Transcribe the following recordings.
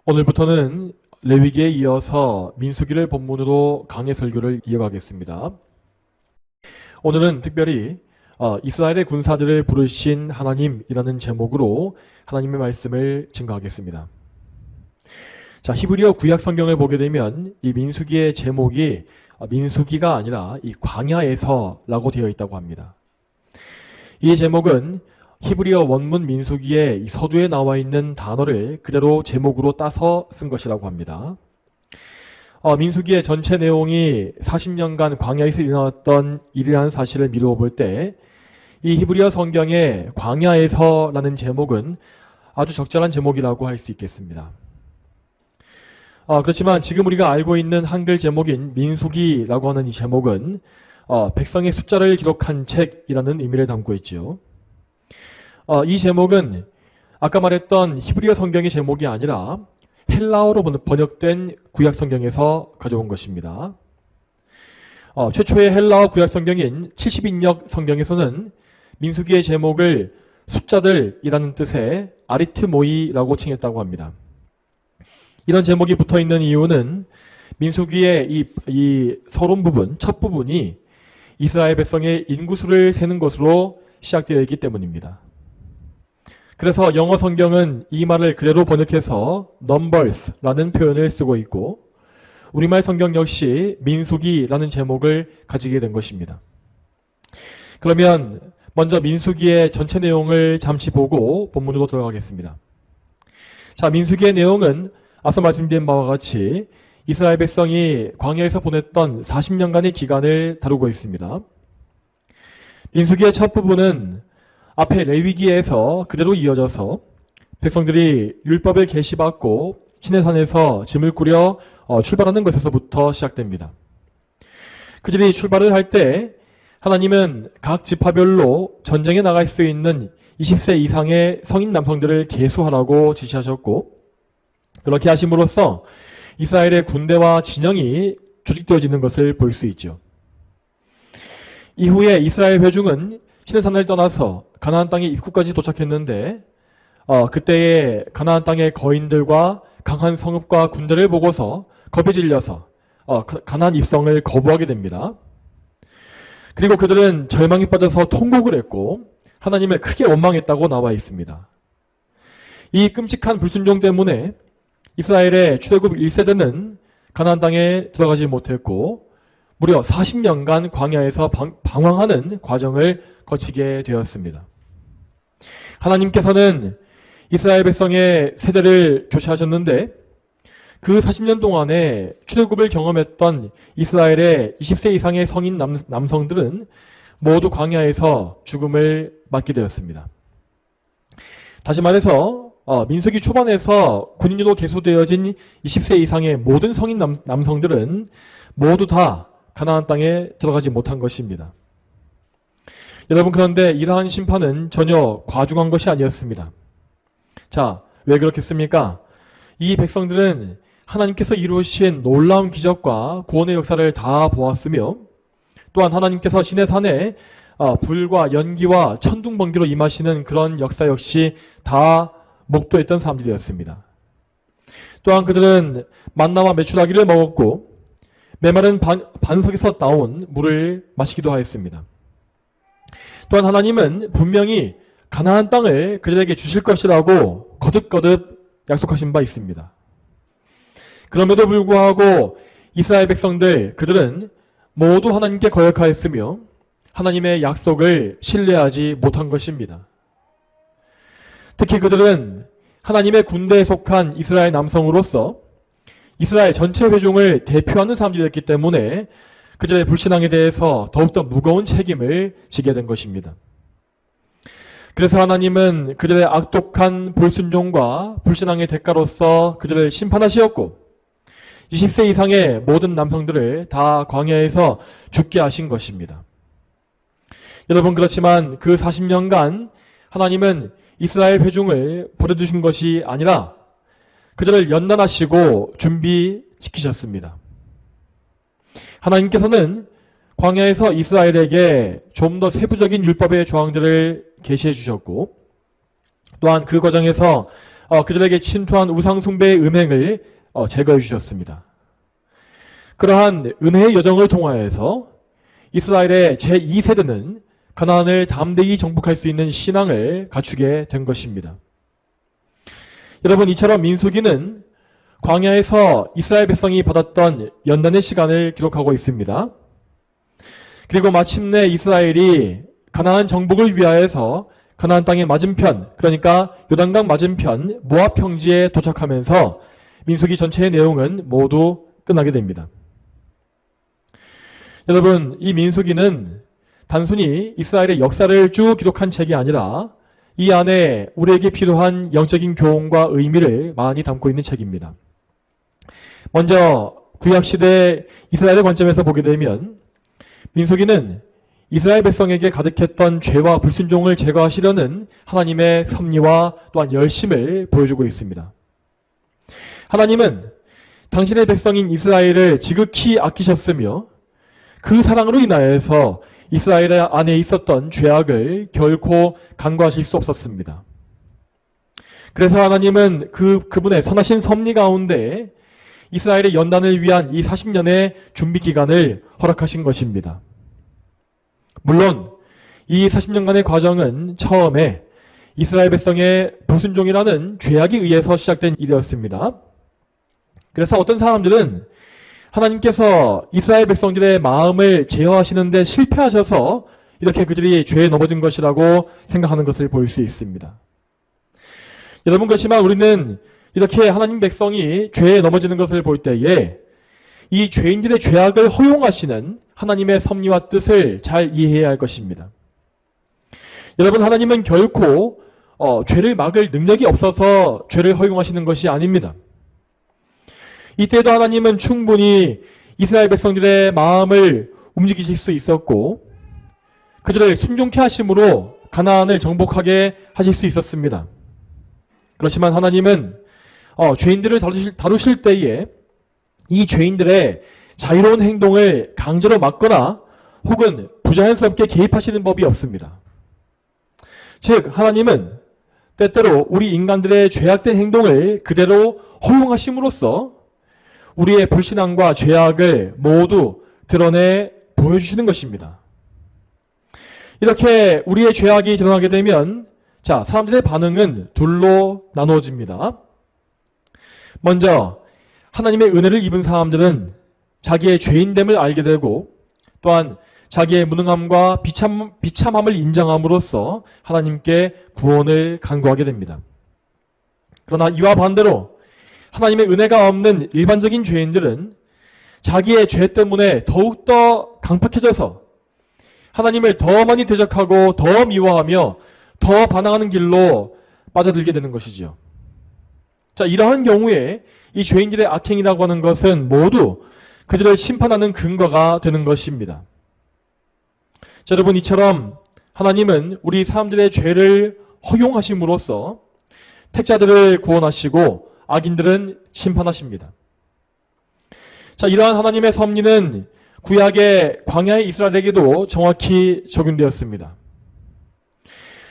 오늘부터는 레위기에 이어서 민수기를 본문으로 강해 설교를 이어가겠습니다. 오늘은 특별히 이스라엘의 군사들을 부르신 하나님이라는 제목으로 하나님의 말씀을 증거하겠습니다. 자, 히브리어 구약 성경을 보게 되면 이 민수기의 제목이 민수기가 아니라 이 광야에서라고 되어 있다고 합니다. 이 제목은 히브리어 원문 민수기의 이 서두에 나와 있는 단어를 그대로 제목으로 따서 쓴 것이라고 합니다. 민수기의 전체 내용이 40년간 광야에서 일어났던 일이라는 사실을 미루어 볼 때 이 히브리어 성경의 광야에서라는 제목은 아주 적절한 제목이라고 할 수 있겠습니다. 그렇지만 지금 우리가 알고 있는 한글 제목인 민수기라고 하는 이 제목은 백성의 숫자를 기록한 책이라는 의미를 담고 있지요. 이 제목은 아까 말했던 히브리어 성경의 제목이 아니라 헬라어로 번역된 구약 성경에서 가져온 것입니다. 최초의 헬라어 구약 성경인 70인역 성경에서는 민수기의 제목을 숫자들이라는 뜻의 아리트모이라고 칭했다고 합니다. 이런 제목이 붙어있는 이유는 민수기의 이 서론 부분, 첫 부분이 이스라엘 백성의 인구수를 세는 것으로 시작되어 있기 때문입니다. 그래서 영어 성경은 이 말을 그대로 번역해서 numbers라는 표현을 쓰고 있고 우리말 성경 역시 민수기라는 제목을 가지게 된 것입니다. 그러면 먼저 민수기의 전체 내용을 잠시 보고 본문으로 들어가겠습니다. 자, 민수기의 내용은 앞서 말씀드린 바와 같이 이스라엘 백성이 광야에서 보냈던 40년간의 기간을 다루고 있습니다. 민수기의 첫 부분은 앞에 레위기에서 그대로 이어져서 백성들이 율법을 계시받고 시내산에서 짐을 꾸려 출발하는 것에서부터 시작됩니다. 그들이 출발을 할 때 하나님은 각 지파별로 전쟁에 나갈 수 있는 20세 이상의 성인 남성들을 계수하라고 지시하셨고 그렇게 하심으로써 이스라엘의 군대와 진영이 조직되어지는 것을 볼 수 있죠. 이후에 이스라엘 회중은 시내산을 떠나서 가나안 땅의 입구까지 도착했는데 그때의 가나안 땅의 거인들과 강한 성읍과 군대를 보고서 겁에 질려서 가나안 입성을 거부하게 됩니다. 그리고 그들은 절망에 빠져서 통곡을 했고 하나님을 크게 원망했다고 나와 있습니다. 이 끔찍한 불순종 때문에 이스라엘의 출애굽 1세대는 가나안 땅에 들어가지 못했고 무려 40년간 광야에서 방황하는 과정을 거치게 되었습니다. 하나님께서는 이스라엘 백성의 세대를 교체하셨는데 그 40년 동안에 출애굽을 경험했던 이스라엘의 20세 이상의 성인 남성들은 모두 광야에서 죽음을 맞게 되었습니다. 다시 말해서 민수기 초반에서 군인으로 계수되어진 20세 이상의 모든 성인 남성들은 모두 다 가나안 땅에 들어가지 못한 것입니다. 여러분, 그런데 이러한 심판은 전혀 과중한 것이 아니었습니다. 자, 왜 그렇겠습니까? 이 백성들은 하나님께서 이루신 놀라운 기적과 구원의 역사를 다 보았으며 또한 하나님께서 시내산에 불과 연기와 천둥 번개로 임하시는 그런 역사 역시 다 목도했던 사람들이었습니다. 또한 그들은 만나와 메추라기를 먹었고 메마른 반석에서 나온 물을 마시기도 하였습니다. 또한 하나님은 분명히 가나안 땅을 그들에게 주실 것이라고 거듭거듭 약속하신 바 있습니다. 그럼에도 불구하고 이스라엘 백성들 그들은 모두 하나님께 거역하였으며 하나님의 약속을 신뢰하지 못한 것입니다. 특히 그들은 하나님의 군대에 속한 이스라엘 남성으로서 이스라엘 전체 회중을 대표하는 사람들이었기 때문에 그들의 불신앙에 대해서 더욱더 무거운 책임을 지게 된 것입니다. 그래서 하나님은 그들의 악독한 불순종과 불신앙의 대가로서 그들을 심판하시었고 20세 이상의 모든 남성들을 다 광야에서 죽게 하신 것입니다. 여러분, 그렇지만 그 40년간 하나님은 이스라엘 회중을 버려두신 것이 아니라 그들을 연단하시고 준비시키셨습니다. 하나님께서는 광야에서 이스라엘에게 좀 더 세부적인 율법의 조항들을 계시해 주셨고 또한 그 과정에서 그들에게 침투한 우상숭배의 음행을 제거해 주셨습니다. 그러한 은혜의 여정을 통하여서 이스라엘의 제2세대는 가나안을 담대히 정복할 수 있는 신앙을 갖추게 된 것입니다. 여러분, 이처럼 민수기는 광야에서 이스라엘 백성이 받았던 연단의 시간을 기록하고 있습니다. 그리고 마침내 이스라엘이 가나안 정복을 위하여서 가나안 땅의 맞은편, 그러니까 요단강 맞은편 모압 평지에 도착하면서 민수기 전체의 내용은 모두 끝나게 됩니다. 여러분, 이 민수기는 단순히 이스라엘의 역사를 쭉 기록한 책이 아니라 이 안에 우리에게 필요한 영적인 교훈과 의미를 많이 담고 있는 책입니다. 먼저 구약시대 이스라엘의 관점에서 보게 되면 민수기는 이스라엘 백성에게 가득했던 죄와 불순종을 제거하시려는 하나님의 섭리와 또한 열심을 보여주고 있습니다. 하나님은 당신의 백성인 이스라엘을 지극히 아끼셨으며 그 사랑으로 인하여서 이스라엘 안에 있었던 죄악을 결코 간과하실 수 없었습니다. 그래서 하나님은 그분의 선하신 섭리 가운데 이스라엘의 연단을 위한 이 40년의 준비 기간을 허락하신 것입니다. 물론 이 40년간의 과정은 처음에 이스라엘 백성의 불순종이라는 죄악에 의해서 시작된 일이었습니다. 그래서 어떤 사람들은 하나님께서 이스라엘 백성들의 마음을 제어하시는데 실패하셔서 이렇게 그들이 죄에 넘어진 것이라고 생각하는 것을 볼 수 있습니다. 여러분, 그렇지만 우리는 이렇게 하나님 백성이 죄에 넘어지는 것을 볼 때에 이 죄인들의 죄악을 허용하시는 하나님의 섭리와 뜻을 잘 이해해야 할 것입니다. 여러분, 하나님은 결코 죄를 막을 능력이 없어서 죄를 허용하시는 것이 아닙니다. 이때도 하나님은 충분히 이스라엘 백성들의 마음을 움직이실 수 있었고 그들을 순종케 하심으로 가나안을 정복하게 하실 수 있었습니다. 그렇지만 하나님은 죄인들을 다루실 때에 이 죄인들의 자유로운 행동을 강제로 막거나 혹은 부자연스럽게 개입하시는 법이 없습니다. 즉, 하나님은 때때로 우리 인간들의 죄악된 행동을 그대로 허용하심으로써 우리의 불신앙과 죄악을 모두 드러내 보여주시는 것입니다. 이렇게 우리의 죄악이 드러나게 되면 사람들의 반응은 둘로 나누어집니다. 먼저 하나님의 은혜를 입은 사람들은 자기의 죄인됨을 알게 되고 또한 자기의 무능함과 비참함을 인정함으로써 하나님께 구원을 간구하게 됩니다. 그러나 이와 반대로 하나님의 은혜가 없는 일반적인 죄인들은 자기의 죄 때문에 더욱더 강팍해져서 하나님을 더 많이 대적하고 더 미워하며 더 반항하는 길로 빠져들게 되는 것이죠. 이러한 경우에 이 죄인들의 악행이라고 하는 것은 모두 그들을 심판하는 근거가 되는 것입니다. 여러분, 이처럼 하나님은 우리 사람들의 죄를 허용하심으로써 택자들을 구원하시고 악인들은 심판하십니다. 이러한 하나님의 섭리는 구약의 광야의 이스라엘에게도 정확히 적용되었습니다.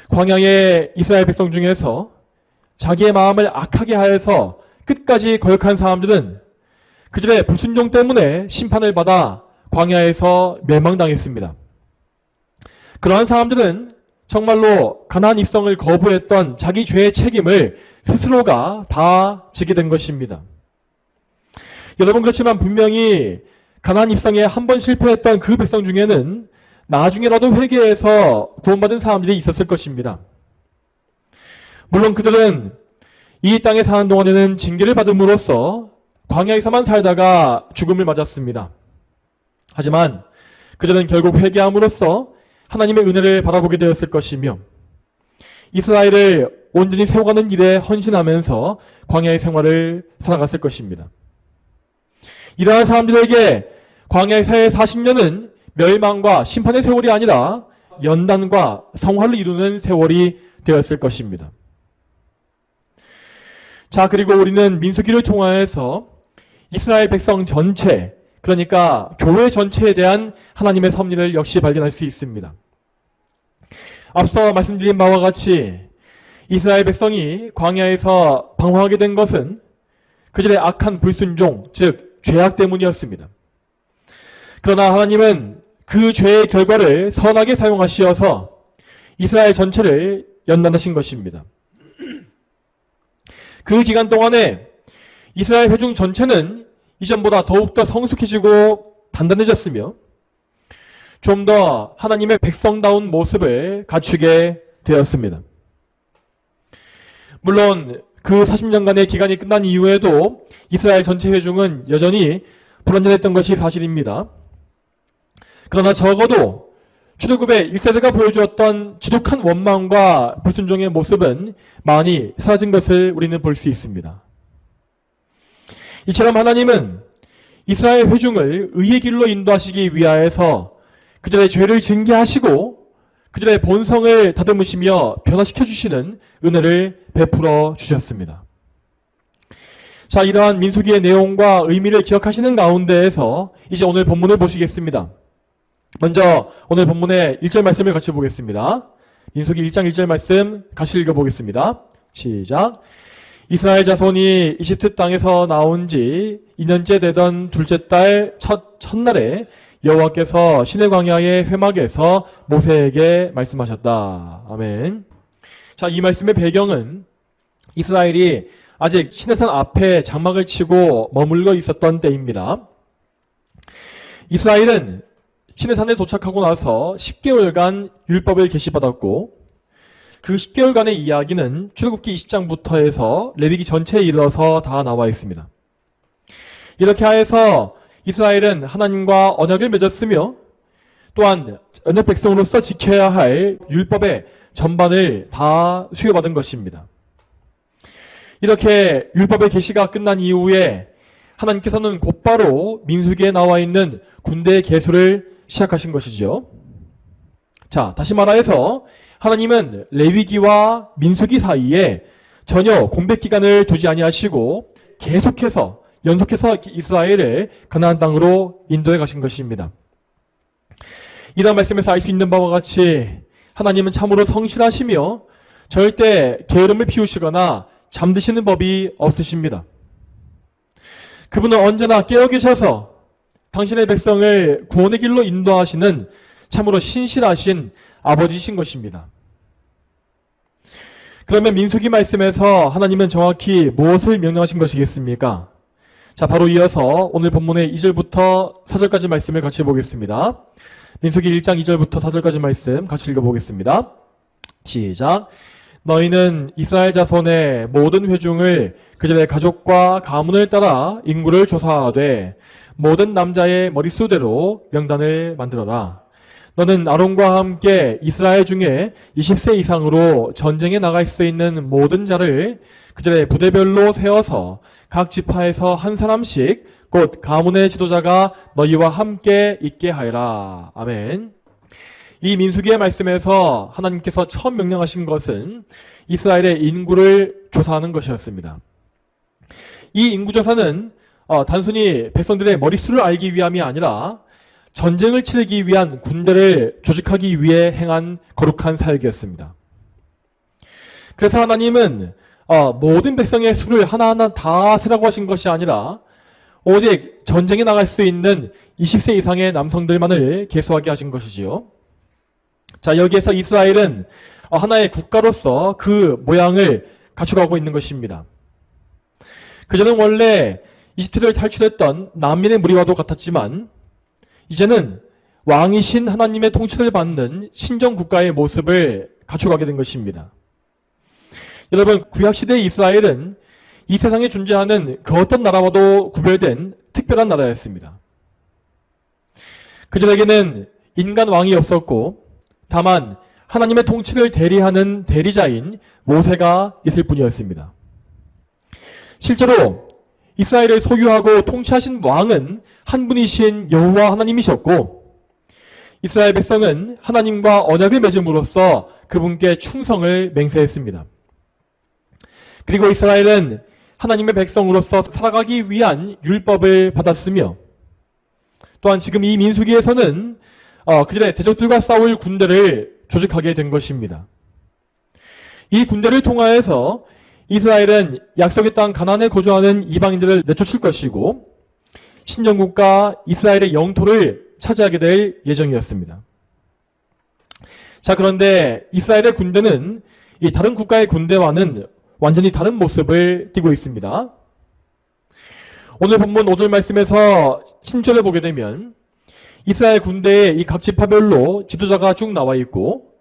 광야의 이스라엘 백성 중에서 자기의 마음을 악하게 하여서 끝까지 거역한 사람들은 그들의 불순종 때문에 심판을 받아 광야에서 멸망당했습니다. 그러한 사람들은 정말로 가나안 입성을 거부했던 자기 죄의 책임을 스스로가 다 지게 된 것입니다. 여러분, 그렇지만 분명히 가나안 입성에 한 번 실패했던 그 백성 중에는 나중에라도 회개해서 구원받은 사람들이 있었을 것입니다. 물론 그들은 이 땅에 사는 동안에는 징계를 받음으로써 광야에서만 살다가 죽음을 맞았습니다. 하지만 그들은 결국 회개함으로써 하나님의 은혜를 바라보게 되었을 것이며 이스라엘을 온전히 세워가는 일에 헌신하면서 광야의 생활을 살아갔을 것입니다. 이러한 사람들에게 광야에서의 40년은 멸망과 심판의 세월이 아니라 연단과 성화를 이루는 세월이 되었을 것입니다. 그리고 우리는 민수기를 통하여서 이스라엘 백성 전체, 그러니까 교회 전체에 대한 하나님의 섭리를 역시 발견할 수 있습니다. 앞서 말씀드린 바와 같이 이스라엘 백성이 광야에서 방황하게 된 것은 그들의 악한 불순종, 즉 죄악 때문이었습니다. 그러나 하나님은 그 죄의 결과를 선하게 사용하시어서 이스라엘 전체를 연단하신 것입니다. 그 기간 동안에 이스라엘 회중 전체는 이전보다 더욱더 성숙해지고 단단해졌으며 좀 더 하나님의 백성다운 모습을 갖추게 되었습니다. 물론 그 40년간의 기간이 끝난 이후에도 이스라엘 전체 회중은 여전히 불완전했던 것이 사실입니다. 그러나 적어도 출애굽의 1세대가 보여주었던 지독한 원망과 불순종의 모습은 많이 사라진 것을 우리는 볼 수 있습니다. 이처럼 하나님은 이스라엘 회중을 의의 길로 인도하시기 위하여서 그들의 죄를 징계하시고 그들의 본성을 다듬으시며 변화시켜 주시는 은혜를 베풀어 주셨습니다. 자, 이러한 민수기의 내용과 의미를 기억하시는 가운데에서 이제 오늘 본문을 보시겠습니다. 먼저 오늘 본문의 1절 말씀을 같이 보겠습니다. 민수기 1장 1절 말씀 같이 읽어보겠습니다. 시작. 이스라엘 자손이 이집트 땅에서 나온 지 2년째 되던 둘째 달 첫날에 여호와께서 시내 광야의 회막에서 모세에게 말씀하셨다. 아멘. 자, 이 말씀의 배경은 이스라엘이 아직 시내산 앞에 장막을 치고 머물러 있었던 때입니다. 이스라엘은 시내산에 도착하고 나서 10개월간 율법을 계시받았고 그 10개월간의 이야기는 출애굽기 20장부터 해서 레위기 전체에 이르러서 다 나와 있습니다. 이렇게 하여서 이스라엘은 하나님과 언약을 맺었으며 또한 언약 백성으로서 지켜야 할 율법의 전반을 다 수여받은 것입니다. 이렇게 율법의 계시가 끝난 이후에 하나님께서는 곧바로 민수기에 나와 있는 군대의 계수를 시작하신 것이죠. 자, 다시 말하여서 하나님은 레위기와 민수기 사이에 전혀 공백 기간을 두지 아니하시고 계속해서 연속해서 이스라엘을 가나안 땅으로 인도해 가신 것입니다. 이런 말씀에서 알 수 있는 바와 같이 하나님은 참으로 성실하시며 절대 게으름을 피우시거나 잠드시는 법이 없으십니다. 그분은 언제나 깨어 계셔서 당신의 백성을 구원의 길로 인도하시는 참으로 신실하신 아버지신 것입니다. 그러면 민수기 말씀에서 하나님은 정확히 무엇을 명령하신 것이겠습니까? 자, 바로 이어서 오늘 본문의 2절부터 4절까지 말씀을 같이 보겠습니다. 민수기 1장 2절부터 4절까지 말씀 같이 읽어보겠습니다. 시작. 너희는 이스라엘 자손의 모든 회중을 그들의 가족과 가문을 따라 인구를 조사하되 모든 남자의 머릿수대로 명단을 만들어라. 너는 아론과 함께 이스라엘 중에 20세 이상으로 전쟁에 나갈 수 있는 모든 자를 그들의 부대별로 세워서 각 지파에서 한 사람씩 곧 가문의 지도자가 너희와 함께 있게 하여라. 아멘. 이 민수기의 말씀에서 하나님께서 처음 명령하신 것은 이스라엘의 인구를 조사하는 것이었습니다. 이 인구조사는 단순히 백성들의 머릿수를 알기 위함이 아니라 전쟁을 치르기 위한 군대를 조직하기 위해 행한 거룩한 사역이었습니다. 그래서 하나님은 모든 백성의 수를 하나하나 다 세라고 하신 것이 아니라 오직 전쟁에 나갈 수 있는 20세 이상의 남성들만을 계수하게 하신 것이지요. 자, 여기에서 이스라엘은 하나의 국가로서 그 모양을 갖춰가고 있는 것입니다. 그전엔 원래 이집트를 탈출했던 난민의 무리와도 같았지만 이제는 왕이신 하나님의 통치를 받는 신정국가의 모습을 갖춰가게 된 것입니다. 여러분, 구약시대의 이스라엘은 이 세상에 존재하는 그 어떤 나라와도 구별된 특별한 나라였습니다. 그들에게는 인간 왕이 없었고 다만 하나님의 통치를 대리하는 대리자인 모세가 있을 뿐이었습니다. 실제로 이스라엘을 소유하고 통치하신 왕은 한 분이신 여호와 하나님이셨고 이스라엘 백성은 하나님과 언약을 맺음으로써 그분께 충성을 맹세했습니다. 그리고 이스라엘은 하나님의 백성으로서 살아가기 위한 율법을 받았으며 또한 지금 이 민수기에서는 그들의 대적들과 싸울 군대를 조직하게 된 것입니다. 이 군대를 통하여서 이스라엘은 약속의 땅 가나안에 거주하는 이방인들을 내쫓을 것이고 신정국가 이스라엘의 영토를 차지하게 될 예정이었습니다. 자, 그런데 이스라엘의 군대는 이 다른 국가의 군대와는 완전히 다른 모습을 띠고 있습니다. 오늘 본문 5절 말씀에서 10절을 보게 되면 이스라엘 군대의 이 각 지파별로 지도자가 쭉 나와 있고,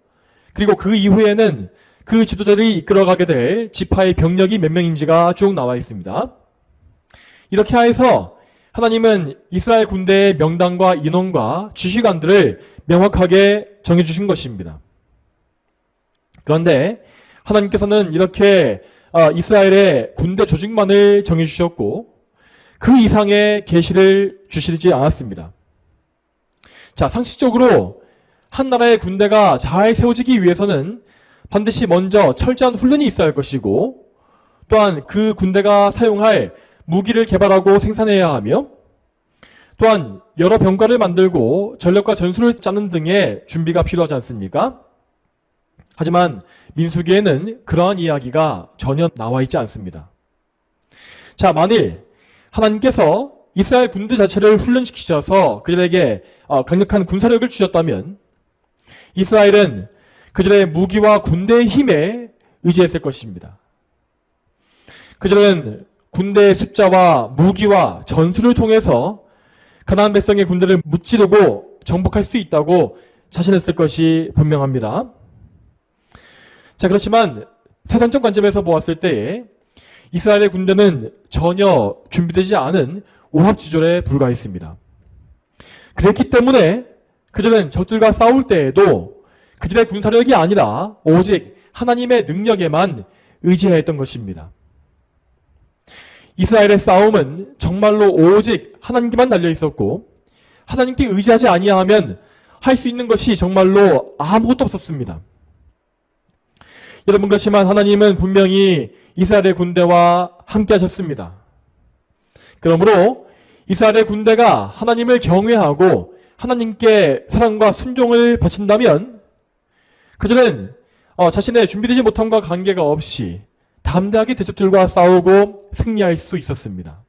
그리고 그 이후에는 그 지도자들이 이끌어가게 될 지파의 병력이 몇 명인지가 쭉 나와 있습니다. 이렇게 하여서 하나님은 이스라엘 군대의 명단과 인원과 지휘관들을 명확하게 정해주신 것입니다. 그런데 하나님께서는 이렇게 이스라엘의 군대 조직만을 정해주셨고 그 이상의 계시를 주시지 않았습니다. 자, 상식적으로 한 나라의 군대가 잘 세워지기 위해서는 반드시 먼저 철저한 훈련이 있어야 할 것이고, 또한 그 군대가 사용할 무기를 개발하고 생산해야 하며, 또한 여러 병과를 만들고 전력과 전술을 짜는 등의 준비가 필요하지 않습니까? 하지만 민수기에는 그러한 이야기가 전혀 나와 있지 않습니다. 자, 만일 하나님께서 이스라엘 군대 자체를 훈련시키셔서 그들에게 강력한 군사력을 주셨다면 이스라엘은 그들의 무기와 군대의 힘에 의지했을 것입니다. 그들은 군대의 숫자와 무기와 전술을 통해서 가나안 백성의 군대를 무찌르고 정복할 수 있다고 자신했을 것이 분명합니다. 자, 그렇지만 세상적 관점에서 보았을 때에 이스라엘의 군대는 전혀 준비되지 않은 오합지졸에 불과했습니다. 그랬기 때문에 그들은 적들과 싸울 때에도 그들의 군사력이 아니라 오직 하나님의 능력에만 의지하였던 것입니다. 이스라엘의 싸움은 정말로 오직 하나님께만 달려 있었고 하나님께 의지하지 아니하면 할 수 있는 것이 정말로 아무것도 없었습니다. 여러분, 그렇지만 하나님은 분명히 이스라엘의 군대와 함께 하셨습니다. 그러므로 이스라엘의 군대가 하나님을 경외하고 하나님께 사랑과 순종을 바친다면 그들은 자신의 준비되지 못함과 관계가 없이 담대하게 대적들과 싸우고 승리할 수 있었습니다.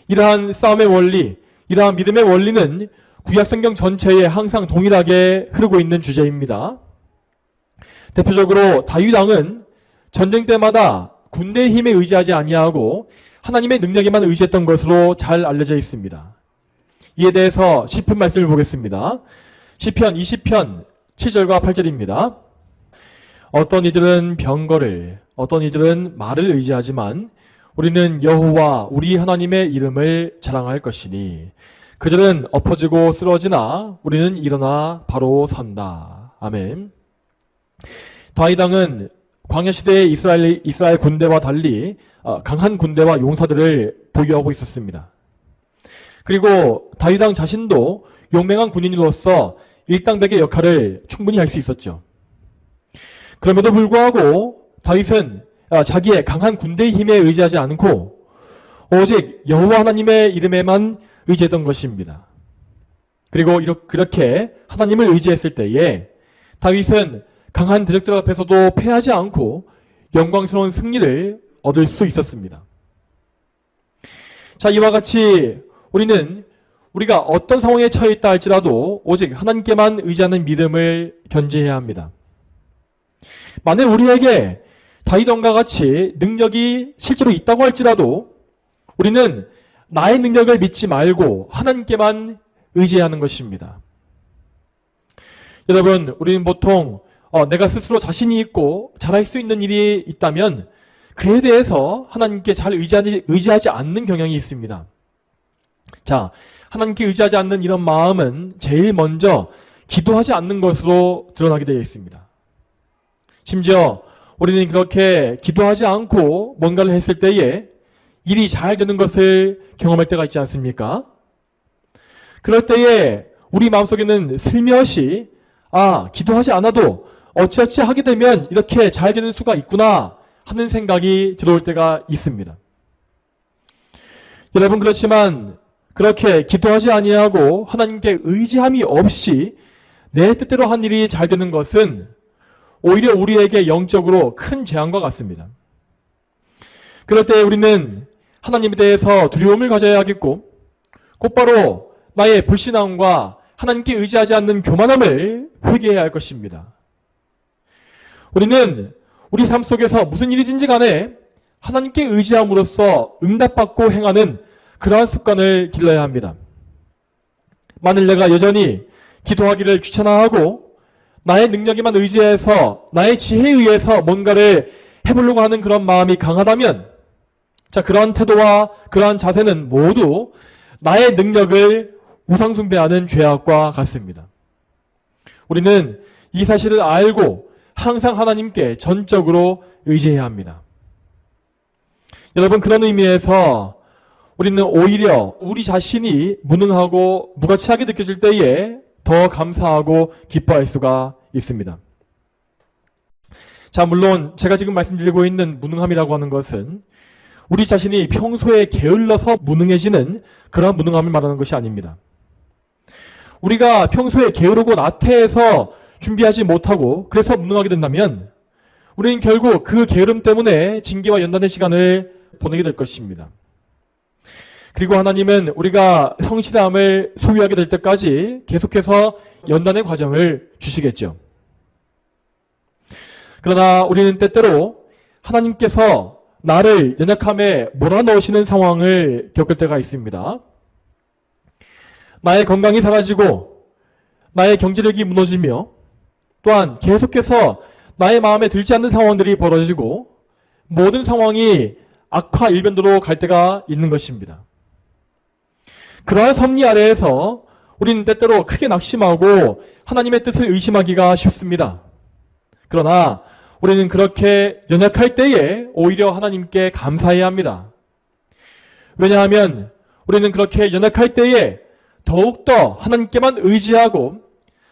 이러한 싸움의 원리, 이러한 믿음의 원리는 구약성경 전체에 항상 동일하게 흐르고 있는 주제입니다. 대표적으로 다윗 왕은 전쟁 때마다 군대의 힘에 의지하지 아니하고 하나님의 능력에만 의지했던 것으로 잘 알려져 있습니다. 이에 대해서 시편 말씀을 보겠습니다. 시편 20편 7절과 8절입니다. 어떤 이들은 병거를, 어떤 이들은 말을 의지하지만 우리는 여호와 우리 하나님의 이름을 자랑할 것이니 그들은 엎어지고 쓰러지나 우리는 일어나 바로 선다. 아멘. 다윗 왕은 광야 시대의 이스라엘 군대와 달리 강한 군대와 용사들을 보유하고 있었습니다. 그리고 다윗 왕 자신도 용맹한 군인으로서 일당백의 역할을 충분히 할 수 있었죠. 그럼에도 불구하고 다윗은 자기의 강한 군대의 힘에 의지하지 않고 오직 여호와 하나님의 이름에만 의지했던 것입니다. 그리고 그렇게 하나님을 의지했을 때에 다윗은 강한 대적들 앞에서도 패하지 않고 영광스러운 승리를 얻을 수 있었습니다. 자, 이와 같이 우리는 우리가 어떤 상황에 처해 있다 할지라도 오직 하나님께만 의지하는 믿음을 견지해야 합니다. 만약 우리에게 다윗 왕과 같이 능력이 실제로 있다고 할지라도 우리는 나의 능력을 믿지 말고 하나님께만 의지해야 하는 것입니다. 여러분, 우리는 보통 내가 스스로 자신이 있고 잘할 수 있는 일이 있다면 그에 대해서 하나님께 잘 의지하지 않는 경향이 있습니다. 자, 하나님께 의지하지 않는 이런 마음은 제일 먼저 기도하지 않는 것으로 드러나게 되어 있습니다. 심지어 우리는 그렇게 기도하지 않고 뭔가를 했을 때에 일이 잘 되는 것을 경험할 때가 있지 않습니까? 그럴 때에 우리 마음속에는 슬며시 기도하지 않아도 어찌어찌 하게 되면 이렇게 잘 되는 수가 있구나 하는 생각이 들어올 때가 있습니다. 여러분, 그렇지만 그렇게 기도하지 아니하고 하나님께 의지함이 없이 내 뜻대로 한 일이 잘 되는 것은 오히려 우리에게 영적으로 큰 재앙과 같습니다. 그럴 때 우리는 하나님에 대해서 두려움을 가져야겠고 곧바로 나의 불신앙과 하나님께 의지하지 않는 교만함을 회개해야 할 것입니다. 우리는 우리 삶 속에서 무슨 일이든지 간에 하나님께 의지함으로써 응답받고 행하는 그러한 습관을 길러야 합니다. 만일 내가 여전히 기도하기를 귀찮아하고 나의 능력에만 의지해서 나의 지혜에 의해서 뭔가를 해보려고 하는 그런 마음이 강하다면 그러한 태도와 그러한 자세는 모두 나의 능력을 우상숭배하는 죄악과 같습니다. 우리는 이 사실을 알고 항상 하나님께 전적으로 의지해야 합니다. 여러분, 그런 의미에서 우리는 오히려 우리 자신이 무능하고 무가치하게 느껴질 때에 더 감사하고 기뻐할 수가 있습니다. 물론 제가 지금 말씀드리고 있는 무능함이라고 하는 것은 우리 자신이 평소에 게을러서 무능해지는 그러한 무능함을 말하는 것이 아닙니다. 우리가 평소에 게으르고 나태해서 준비하지 못하고 그래서 무능하게 된다면 우리는 결국 그 게으름 때문에 징계와 연단의 시간을 보내게 될 것입니다. 그리고 하나님은 우리가 성실함을 소유하게 될 때까지 계속해서 연단의 과정을 주시겠죠. 그러나 우리는 때때로 하나님께서 나를 연약함에 몰아넣으시는 상황을 겪을 때가 있습니다. 나의 건강이 사라지고 나의 경제력이 무너지며 또한 계속해서 나의 마음에 들지 않는 상황들이 벌어지고 모든 상황이 악화 일변도로 갈 때가 있는 것입니다. 그러한 섭리 아래에서 우리는 때때로 크게 낙심하고 하나님의 뜻을 의심하기가 쉽습니다. 그러나 우리는 그렇게 연약할 때에 오히려 하나님께 감사해야 합니다. 왜냐하면 우리는 그렇게 연약할 때에 더욱더 하나님께만 의지하고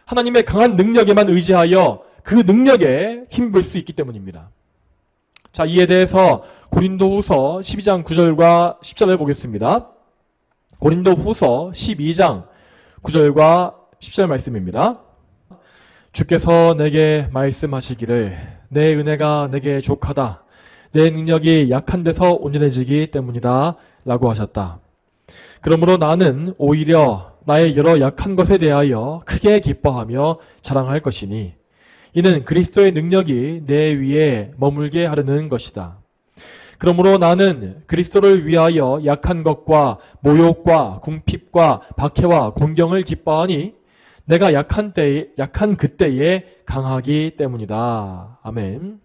하나님의 강한 능력에만 의지하여 그 능력에 힘볼 수 있기 때문입니다. 이에 대해서 고린도후서 12장 9절과 10절을 보겠습니다. 고린도후서 12장 9절과 10절 말씀입니다. 주께서 내게 말씀하시기를 내 은혜가 내게 족하다. 내 능력이 약한 데서 온전해지기 때문이다. 라고 하셨다. 그러므로 나는 오히려 나의 여러 약한 것에 대하여 크게 기뻐하며 자랑할 것이니 이는 그리스도의 능력이 내 위에 머물게 하려는 것이다. 그러므로 나는 그리스도를 위하여 약한 것과 모욕과 궁핍과 박해와 공경을 기뻐하니 내가 약한 그때에 강하기 때문이다. 아멘.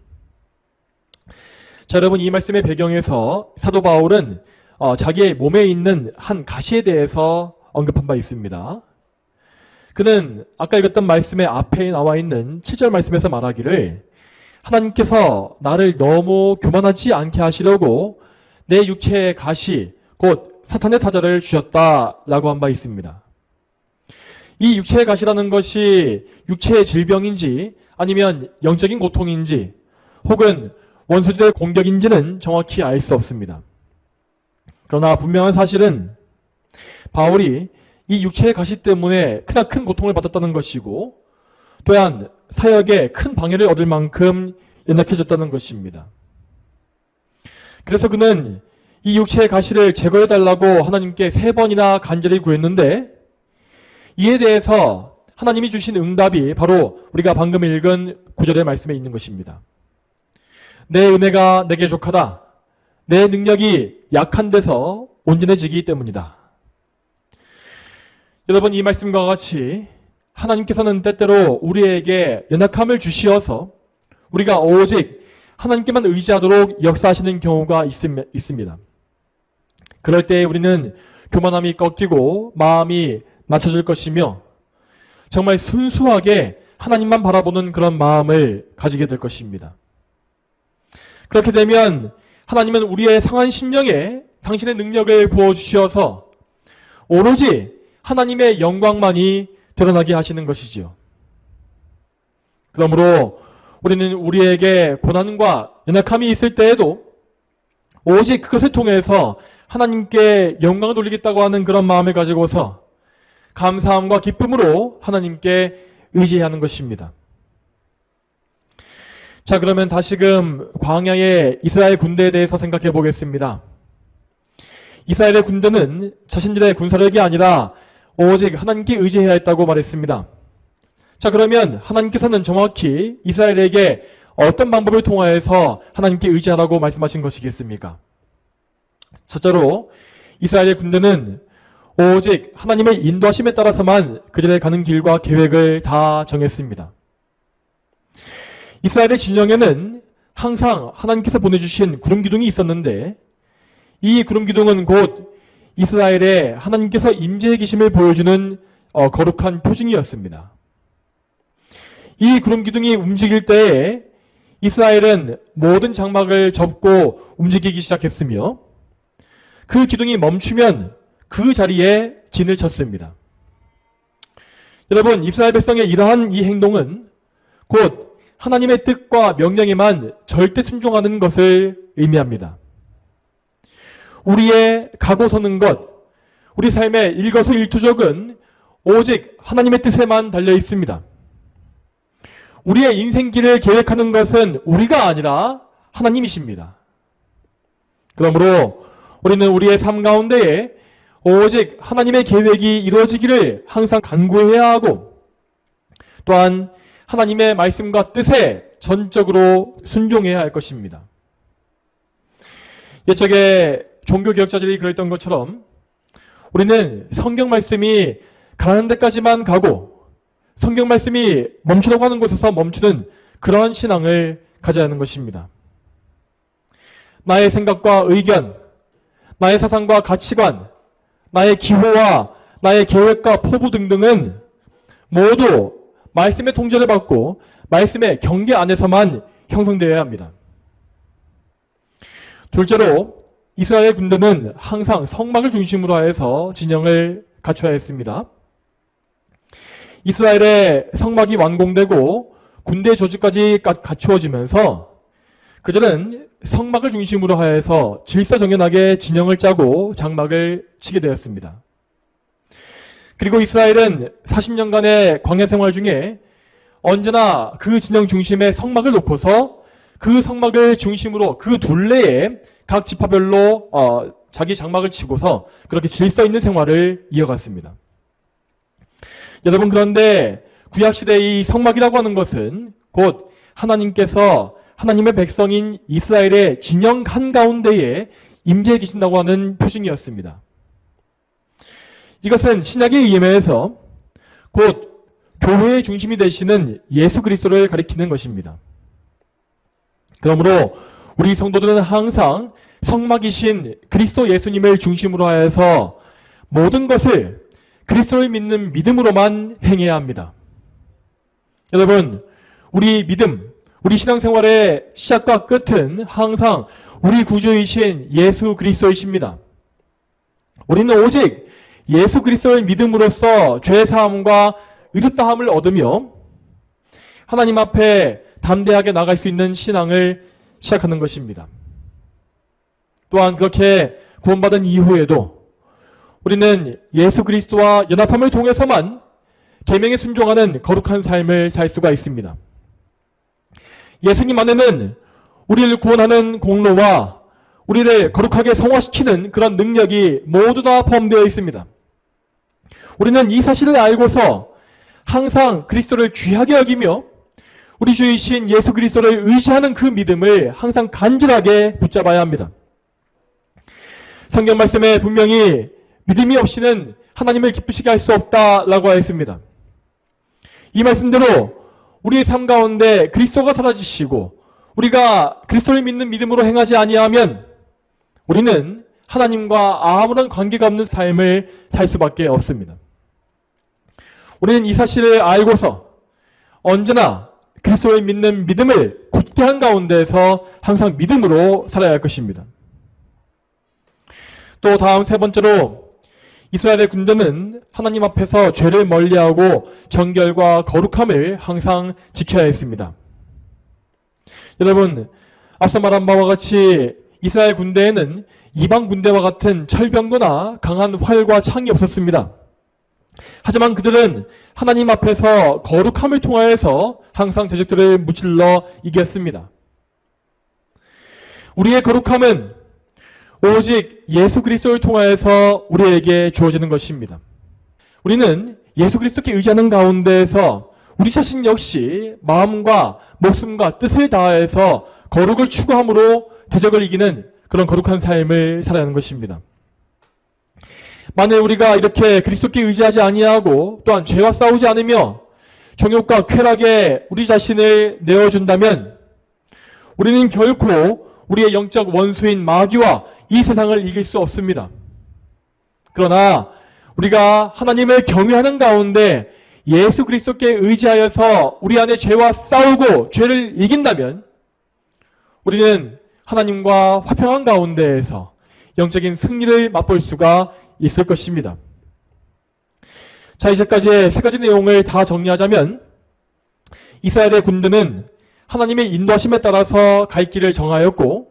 여러분, 이 말씀의 배경에서 사도 바울은 자기의 몸에 있는 한 가시에 대해서 언급한 바 있습니다. 그는 아까 읽었던 말씀의 앞에 나와 있는 7절 말씀에서 말하기를 하나님께서 나를 너무 교만하지 않게 하시려고 내 육체의 가시 곧 사탄의 타자를 주셨다라고 한 바 있습니다. 이 육체의 가시라는 것이 육체의 질병인지 아니면 영적인 고통인지 혹은 원수들의 공격인지는 정확히 알 수 없습니다. 그러나 분명한 사실은 바울이 이 육체의 가시 때문에 크나큰 고통을 받았다는 것이고 또한 사역에 큰 방해를 얻을 만큼 연약해졌다는 것입니다. 그래서 그는 이 육체의 가시를 제거해달라고 하나님께 3번이나 간절히 구했는데 이에 대해서 하나님이 주신 응답이 바로 우리가 방금 읽은 9절의 말씀에 있는 것입니다. 내 은혜가 내게 족하다. 내 능력이 약한 데서 온전해지기 때문이다. 여러분, 이 말씀과 같이 하나님께서는 때때로 우리에게 연약함을 주시어서 우리가 오직 하나님께만 의지하도록 역사하시는 경우가 있습니다. 그럴 때 우리는 교만함이 꺾이고 마음이 낮춰질 것이며 정말 순수하게 하나님만 바라보는 그런 마음을 가지게 될 것입니다. 그렇게 되면 하나님은 우리의 상한 심령에 당신의 능력을 부어주셔서 오로지 하나님의 영광만이 드러나게 하시는 것이지요. 그러므로 우리는 우리에게 고난과 연약함이 있을 때에도 오직 그것을 통해서 하나님께 영광을 돌리겠다고 하는 그런 마음을 가지고서 감사함과 기쁨으로 하나님께 의지해야 하는 것입니다. 자, 그러면 다시금 광야의 이스라엘 군대에 대해서 생각해 보겠습니다. 이스라엘의 군대는 자신들의 군사력이 아니라 오직 하나님께 의지해야 했다고 말했습니다. 자, 그러면 하나님께서는 정확히 이스라엘에게 어떤 방법을 통하여서 하나님께 의지하라고 말씀하신 것이겠습니까? 첫째로 이스라엘의 군대는 오직 하나님의 인도하심에 따라서만 그들의 가는 길과 계획을 다 정했습니다. 이스라엘의 진영에는 항상 하나님께서 보내주신 구름기둥이 있었는데 이 구름기둥은 곧 이스라엘의 하나님께서 임재의 계심을 보여주는 거룩한 표징이었습니다. 이 구름기둥이 움직일 때에 이스라엘은 모든 장막을 접고 움직이기 시작했으며 그 기둥이 멈추면 그 자리에 진을 쳤습니다. 여러분, 이스라엘 백성의 이러한 이 행동은 곧 하나님의 뜻과 명령에만 절대 순종하는 것을 의미합니다. 우리의 가고 서는 것, 우리 삶의 일거수일투족은 오직 하나님의 뜻에만 달려 있습니다. 우리의 인생길을 계획하는 것은 우리가 아니라 하나님이십니다. 그러므로 우리는 우리의 삶 가운데에 오직 하나님의 계획이 이루어지기를 항상 간구해야 하고 또한 하나님의 말씀과 뜻에 전적으로 순종해야 할 것입니다. 옛적에 종교개혁자들이 그랬던 것처럼 우리는 성경 말씀이 가라는 데까지만 가고 성경 말씀이 멈추라고 하는 곳에서 멈추는 그러한 신앙을 가져야 하는 것입니다. 나의 생각과 의견, 나의 사상과 가치관, 나의 기호와 나의 계획과 포부 등등은 모두 말씀의 통제를 받고 말씀의 경계 안에서만 형성되어야 합니다. 둘째로 이스라엘 군대는 항상 성막을 중심으로 하여서 진영을 갖춰야 했습니다. 이스라엘의 성막이 완공되고 군대 조직까지 갖추어지면서 그들은 성막을 중심으로 하여서 질서정연하게 진영을 짜고 장막을 치게 되었습니다. 그리고 이스라엘은 40년간의 광야 생활 중에 언제나 그 진영 중심에 성막을 놓고서 그 성막을 중심으로 그 둘레에 각 지파별로 자기 장막을 치고서 그렇게 질서 있는 생활을 이어갔습니다. 여러분, 그런데 구약시대의 이 성막이라고 하는 것은 곧 하나님께서 하나님의 백성인 이스라엘의 진영 한가운데에 임재해 계신다고 하는 표징이었습니다. 이것은 신약에 의하여서 곧 교회의 중심이 되시는 예수 그리스도를 가리키는 것입니다. 그러므로 우리 성도들은 항상 성막이신 그리스도 예수님을 중심으로 하여서 모든 것을 그리스도를 믿는 믿음으로만 행해야 합니다. 여러분, 우리 믿음, 우리 신앙생활의 시작과 끝은 항상 우리 구주이신 예수 그리스도이십니다. 우리는 오직 예수 그리스도의 믿음으로써 죄사함과 의롭다함을 얻으며 하나님 앞에 담대하게 나갈 수 있는 신앙을 시작하는 것입니다. 또한 그렇게 구원받은 이후에도 우리는 예수 그리스도와 연합함을 통해서만 계명에 순종하는 거룩한 삶을 살 수가 있습니다. 예수님 안에는 우리를 구원하는 공로와 우리를 거룩하게 성화시키는 그런 능력이 모두 다 포함되어 있습니다. 우리는 이 사실을 알고서 항상 그리스도를 귀하게 여기며 우리 주이신 예수 그리스도를 의지하는 그 믿음을 항상 간절하게 붙잡아야 합니다. 성경 말씀에 분명히 믿음이 없이는 하나님을 기쁘시게 할 수 없다라고 하였습니다. 이 말씀대로 우리의 삶 가운데 그리스도가 사라지시고 우리가 그리스도를 믿는 믿음으로 행하지 아니하면 우리는 하나님과 아무런 관계가 없는 삶을 살 수밖에 없습니다. 우리는 이 사실을 알고서 언제나 그리스도를 믿는 믿음을 굳게 한 가운데에서 항상 믿음으로 살아야 할 것입니다. 또 다음 세 번째로 이스라엘의 군대는 하나님 앞에서 죄를 멀리하고 정결과 거룩함을 항상 지켜야 했습니다. 여러분, 앞서 말한 바와 같이 이스라엘 군대에는 이방 군대와 같은 철병거나 강한 활과 창이 없었습니다. 하지만 그들은 하나님 앞에서 거룩함을 통하여서 항상 대적들을 무찔러 이겼습니다. 우리의 거룩함은 오직 예수 그리스도를 통하여서 우리에게 주어지는 것입니다. 우리는 예수 그리스도께 의지하는 가운데에서 우리 자신 역시 마음과 목숨과 뜻을 다해서 거룩을 추구함으로 대적을 이기는 그런 거룩한 삶을 살아야 하는 것입니다. 만일 우리가 이렇게 그리스도께 의지하지 아니하고 또한 죄와 싸우지 않으며 정욕과 쾌락에 우리 자신을 내어준다면 우리는 결코 우리의 영적 원수인 마귀와 이 세상을 이길 수 없습니다. 그러나 우리가 하나님을 경외하는 가운데 예수 그리스도께 의지하여서 우리 안에 죄와 싸우고 죄를 이긴다면 우리는 하나님과 화평한 가운데에서 영적인 승리를 맛볼 수가 있을 것입니다. 자, 이제까지의 세 가지 내용을 다 정리하자면 이스라엘의 군대는 하나님의 인도하심에 따라서 갈 길을 정하였고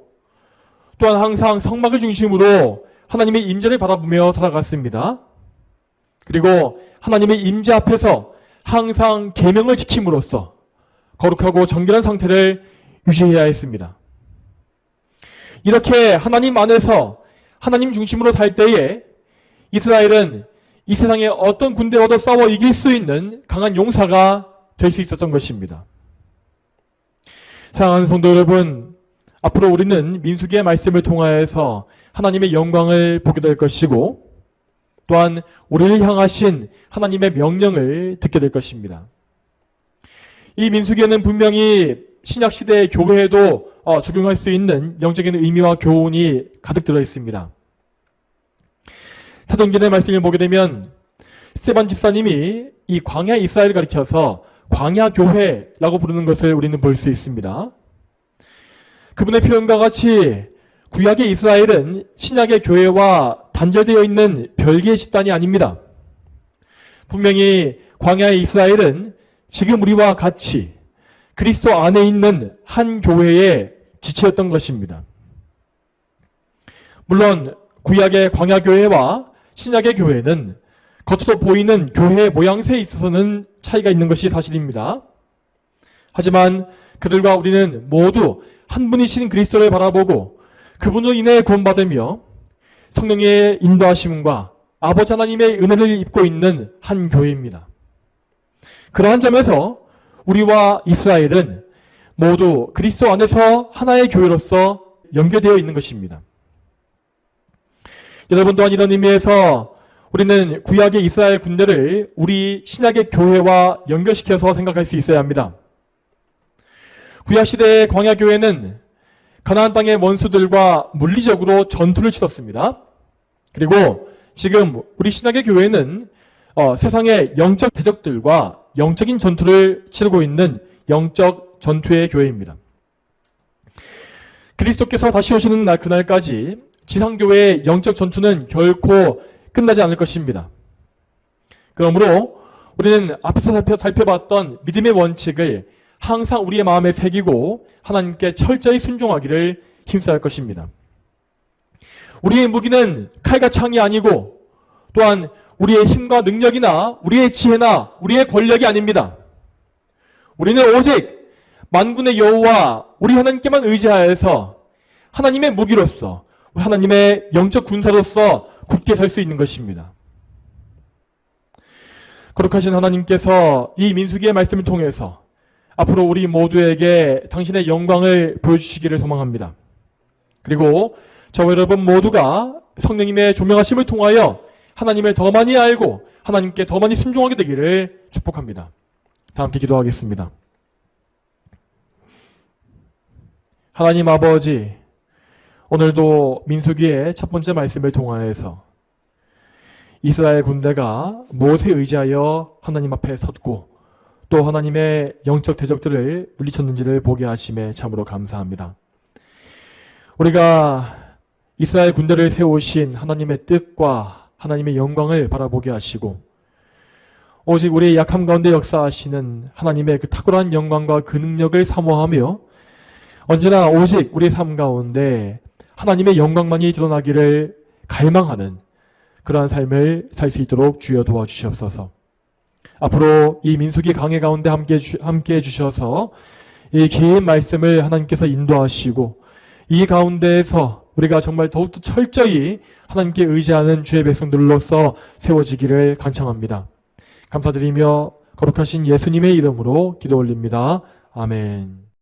또한 항상 성막을 중심으로 하나님의 임재를 바라보며 살아갔습니다. 그리고 하나님의 임재 앞에서 항상 계명을 지킴으로써 거룩하고 정결한 상태를 유지해야 했습니다. 이렇게 하나님 안에서 하나님 중심으로 살 때에 이스라엘은 이 세상의 어떤 군대와도 싸워 이길 수 있는 강한 용사가 될 수 있었던 것입니다. 사랑하는 성도 여러분, 앞으로 우리는 민수기의 말씀을 통하여서 하나님의 영광을 보게 될 것이고 또한 우리를 향하신 하나님의 명령을 듣게 될 것입니다. 이 민수기에는 분명히 신약시대의 교회에도 적용할 수 있는 영적인 의미와 교훈이 가득 들어 있습니다. 사도행전의 말씀을 보게 되면 스테반 집사님이 이 광야 이스라엘을 가리켜서 광야 교회라고 부르는 것을 우리는 볼 수 있습니다. 그분의 표현과 같이 구약의 이스라엘은 신약의 교회와 단절되어 있는 별개의 집단이 아닙니다. 분명히 광야의 이스라엘은 지금 우리와 같이 그리스도 안에 있는 한 교회의 지체였던 것입니다. 물론 구약의 광야 교회와 신약의 교회는 겉으로 보이는 교회의 모양새에 있어서는 차이가 있는 것이 사실입니다. 하지만 그들과 우리는 모두 한 분이신 그리스도를 바라보고 그분으로 인해 구원받으며 성령의 인도하심과 아버지 하나님의 은혜를 입고 있는 한 교회입니다. 그러한 점에서 우리와 이스라엘은 모두 그리스도 안에서 하나의 교회로서 연결되어 있는 것입니다. 여러분 또한 이런 의미에서 우리는 구약의 이스라엘 군대를 우리 신약의 교회와 연결시켜서 생각할 수 있어야 합니다. 구약시대의 광야교회는 가나안 땅의 원수들과 물리적으로 전투를 치렀습니다. 그리고 지금 우리 신약의 교회는 세상의 영적 대적들과 영적인 전투를 치르고 있는 영적 전투의 교회입니다. 그리스도께서 다시 오시는 날 그날까지 지상교회의 영적 전투는 결코 끝나지 않을 것입니다. 그러므로 우리는 앞에서 살펴봤던 믿음의 원칙을 항상 우리의 마음에 새기고 하나님께 철저히 순종하기를 힘써야 할 것입니다. 우리의 무기는 칼과 창이 아니고 또한 우리의 힘과 능력이나 우리의 지혜나 우리의 권력이 아닙니다. 우리는 오직 만군의 여호와 우리 하나님께만 의지하여서 하나님의 무기로서 하나님의 영적 군사로서 굳게 설 수 있는 것입니다. 거룩하신 하나님께서 이 민수기의 말씀을 통해서 앞으로 우리 모두에게 당신의 영광을 보여주시기를 소망합니다. 그리고 저와 여러분 모두가 성령님의 조명하심을 통하여 하나님을 더 많이 알고 하나님께 더 많이 순종하게 되기를 축복합니다. 다 함께 기도하겠습니다. 하나님 아버지, 오늘도 민수기의 첫 번째 말씀을 통하여서 이스라엘 군대가 무엇에 의지하여 하나님 앞에 섰고 또 하나님의 영적 대적들을 물리쳤는지를 보게 하심에 참으로 감사합니다. 우리가 이스라엘 군대를 세우신 하나님의 뜻과 하나님의 영광을 바라보게 하시고 오직 우리의 약함 가운데 역사하시는 하나님의 그 탁월한 영광과 그 능력을 사모하며 언제나 오직 우리의 삶 가운데 하나님의 영광만이 드러나기를 갈망하는 그러한 삶을 살 수 있도록 주여 도와주시옵소서. 앞으로 이 민수기 강해 가운데 함께 해주셔서 이 긴 말씀을 하나님께서 인도하시고 이 가운데에서 우리가 정말 더욱더 철저히 하나님께 의지하는 주의 백성들로서 세워지기를 간청합니다. 감사드리며 거룩하신 예수님의 이름으로 기도 올립니다. 아멘.